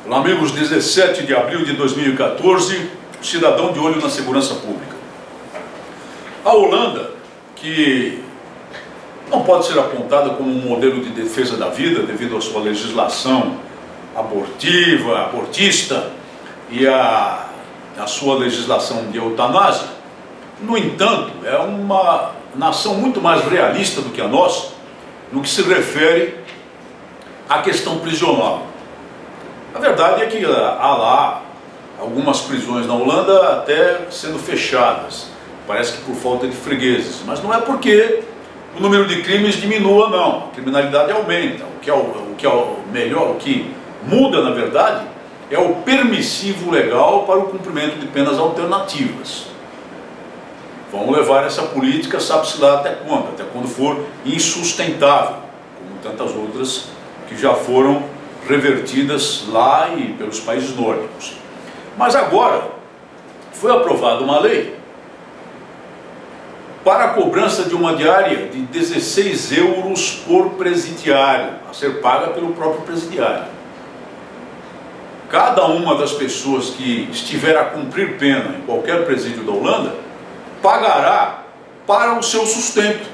Amigos, 17 de abril de 2014, cidadão de olho na segurança pública. A Holanda, que não pode ser apontada como um modelo de defesa da vida devido à sua legislação abortista e a sua legislação de eutanásia, no entanto, é uma nação muito mais realista do que a nossa no que se refere à questão prisional. A verdade é que há lá algumas prisões na Holanda até sendo fechadas, parece que por falta de fregueses, mas não é porque o número de crimes diminua, não. A criminalidade aumenta. O que é melhor, o que muda, na verdade, é o permissivo legal para o cumprimento de penas alternativas. Vamos levar essa política, sabe-se lá até quando for insustentável, como tantas outras que já foram revertidas lá e pelos países nórdicos. Mas agora foi aprovada uma lei para a cobrança de uma diária de 16 euros por presidiário, a ser paga pelo próprio presidiário. Cada uma das pessoas que estiver a cumprir pena em qualquer presídio da Holanda pagará para o seu sustento,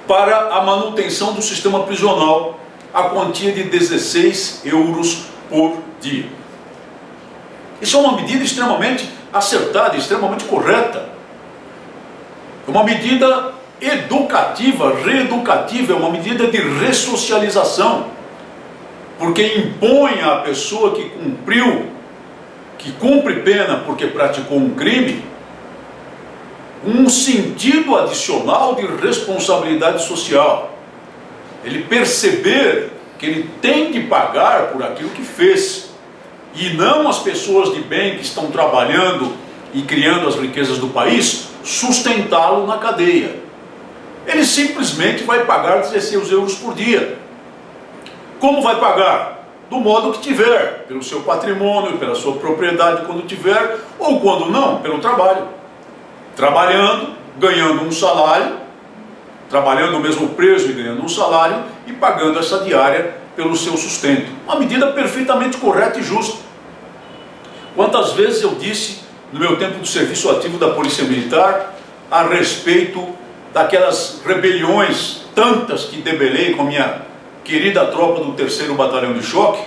para a manutenção do sistema prisional, a quantia de 16 euros por dia. Isso é uma medida extremamente acertada, extremamente correta. É uma medida educativa, reeducativa, é uma medida de ressocialização, porque impõe à pessoa que cumpre pena porque praticou um crime, um sentido adicional de responsabilidade social. Ele perceber que ele tem de pagar por aquilo que fez, e não as pessoas de bem que estão trabalhando e criando as riquezas do país, sustentá-lo na cadeia. Ele simplesmente vai pagar 16 euros por dia. Como vai pagar? Do modo que tiver, pelo seu patrimônio, pela sua propriedade quando tiver, ou quando não, pelo trabalho. Trabalhando, ganhando um salário, trabalhando o mesmo preço e ganhando um salário, e pagando essa diária pelo seu sustento. Uma medida perfeitamente correta e justa. Quantas vezes eu disse, no meu tempo de serviço ativo da Polícia Militar, a respeito daquelas rebeliões, tantas que debelei com a minha querida tropa do 3º Batalhão de Choque,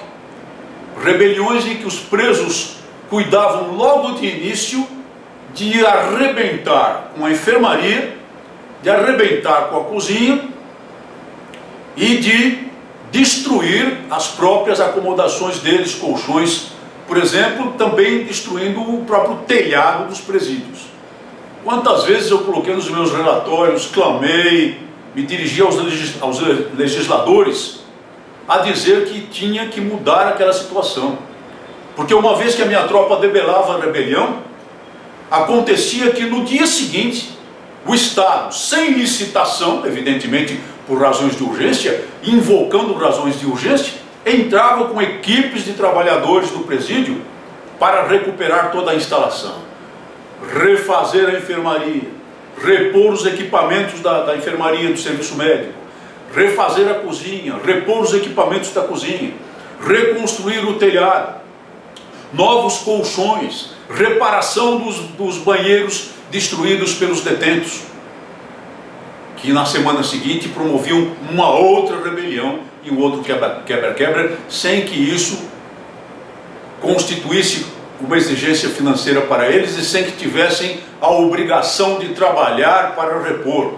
rebeliões em que os presos cuidavam logo de início de arrebentar com a enfermaria, de arrebentar com a cozinha e de destruir as próprias acomodações deles, colchões, por exemplo, também destruindo o próprio telhado dos presídios. Quantas vezes eu coloquei nos meus relatórios, clamei, me dirigi aos legisladores a dizer que tinha que mudar aquela situação. Porque uma vez que a minha tropa debelava a rebelião, acontecia que no dia seguinte, o Estado, sem licitação, evidentemente por razões de urgência, invocando razões de urgência, entrava com equipes de trabalhadores do presídio para recuperar toda a instalação, refazer a enfermaria, repor os equipamentos da enfermaria, do serviço médico, refazer a cozinha, repor os equipamentos da cozinha, reconstruir o telhado, novos colchões, reparação dos banheiros destruídos pelos detentos, que na semana seguinte promoviam uma outra rebelião e um outro quebra-quebra, sem que isso constituísse uma exigência financeira para eles e sem que tivessem a obrigação de trabalhar para repor.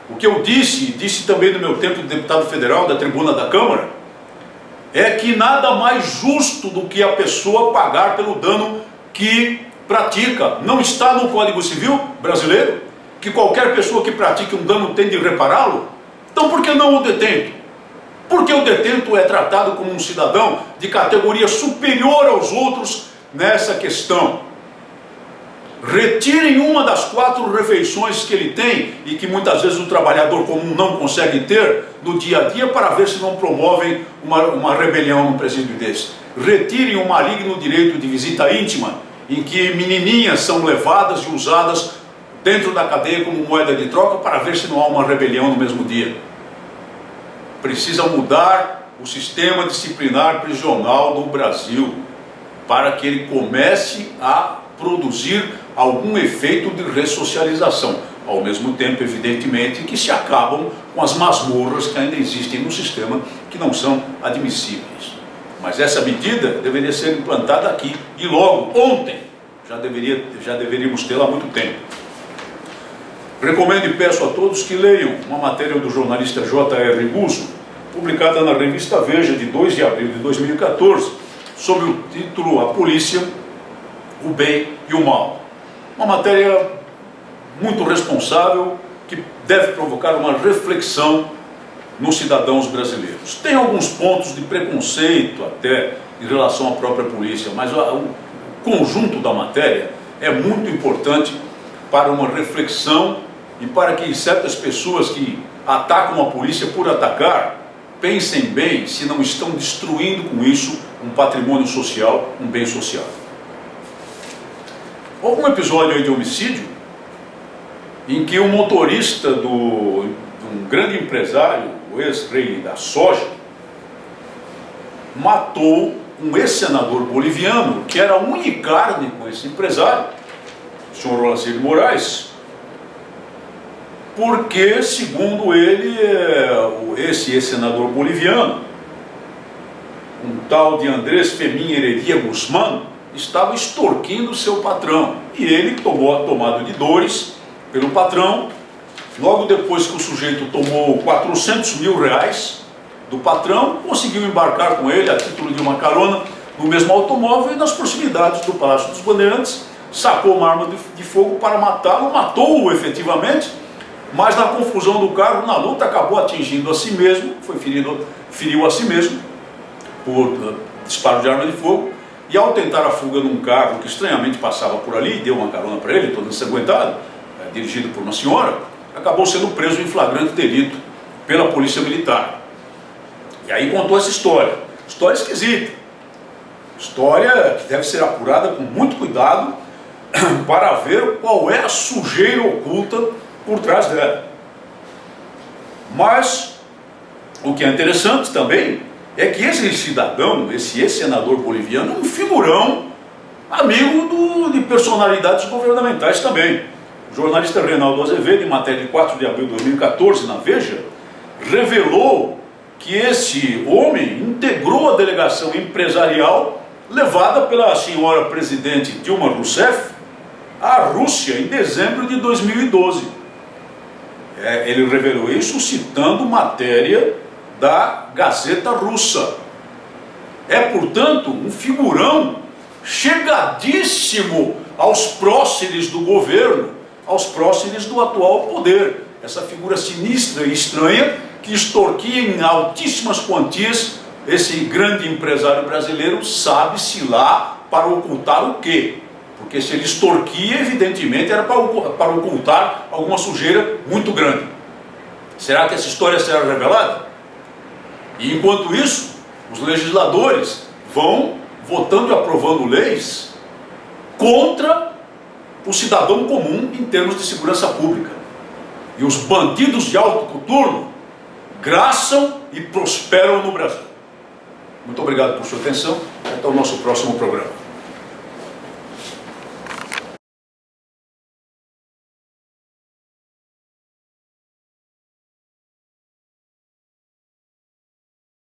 O que eu disse também no meu tempo de deputado federal da tribuna da Câmara, é que nada mais justo do que a pessoa pagar pelo dano que pratica. Não está no Código Civil brasileiro que qualquer pessoa que pratique um dano tem de repará-lo? Então por que não o detento? Porque o detento é tratado como um cidadão de categoria superior aos outros nessa questão. Retirem uma das 4 refeições que ele tem e que muitas vezes o trabalhador comum não consegue ter no dia a dia, para ver se não promovem uma rebelião num presídio desse. Retirem o maligno direito de visita íntima, em que menininhas são levadas e usadas dentro da cadeia como moeda de troca, para ver se não há uma rebelião no mesmo dia. Precisa mudar o sistema disciplinar prisional do Brasil, para que ele comece a produzir algum efeito de ressocialização. Ao mesmo tempo, evidentemente, que se acabam com as masmorras que ainda existem no sistema, que não são admissíveis. Mas essa medida deveria ser implantada aqui, e logo, ontem, já deveríamos tê-la há muito tempo. Recomendo e peço a todos que leiam uma matéria do jornalista J.R. Gusso, publicada na revista Veja, de 2 de abril de 2014, sob o título A Polícia, o Bem e o Mal. Uma matéria muito responsável, que deve provocar uma reflexão nos cidadãos brasileiros. Tem alguns pontos de preconceito até em relação à própria polícia, mas o conjunto da matéria é muito importante para uma reflexão e para que certas pessoas que atacam a polícia por atacar, pensem bem se não estão destruindo com isso um patrimônio social, um bem social. Houve um episódio aí de homicídio em que o motorista de um grande empresário, o ex-rei da soja, matou um ex-senador boliviano que era unicarne com esse empresário, o senhor Olacir de Moraes, porque, segundo ele, esse ex-senador boliviano, um tal de Andrés Femín Heredia Guzmán, estava extorquindo seu patrão, e ele tomou tomado de dores pelo patrão. Logo depois que o sujeito tomou 400 mil reais do patrão, conseguiu embarcar com ele a título de uma carona no mesmo automóvel e nas proximidades do Palácio dos Bandeirantes, sacou uma arma de fogo para matá-lo, matou-o efetivamente, mas na confusão do carro, na luta, acabou atingindo a si mesmo, feriu a si mesmo por disparo de arma de fogo, e ao tentar a fuga num carro que estranhamente passava por ali, deu uma carona para ele, todo ensanguentado, dirigido por uma senhora, acabou sendo preso em flagrante delito pela polícia militar. E aí contou essa história esquisita, história que deve ser apurada com muito cuidado para ver qual é a sujeira oculta por trás dela. Mas o que é interessante também é que esse cidadão, esse ex-senador boliviano, é um figurão, amigo de personalidades governamentais também. O jornalista Reinaldo Azevedo, em matéria de 4 de abril de 2014, na Veja, revelou que esse homem integrou a delegação empresarial levada pela senhora presidente Dilma Rousseff à Rússia em dezembro de 2012. Ele revelou isso citando matéria da Gazeta Russa. É, portanto, um figurão chegadíssimo aos próceres do governo, aos próceres do atual poder. Essa figura sinistra e estranha que extorquia em altíssimas quantias esse grande empresário brasileiro, sabe-se lá para ocultar o quê? Porque se ele extorquia, evidentemente era para ocultar alguma sujeira muito grande. Será que essa história será revelada? E enquanto isso, os legisladores vão votando e aprovando leis contra o cidadão comum em termos de segurança pública. E os bandidos de alto coturno graçam e prosperam no Brasil. Muito obrigado por sua atenção. Até o nosso próximo programa.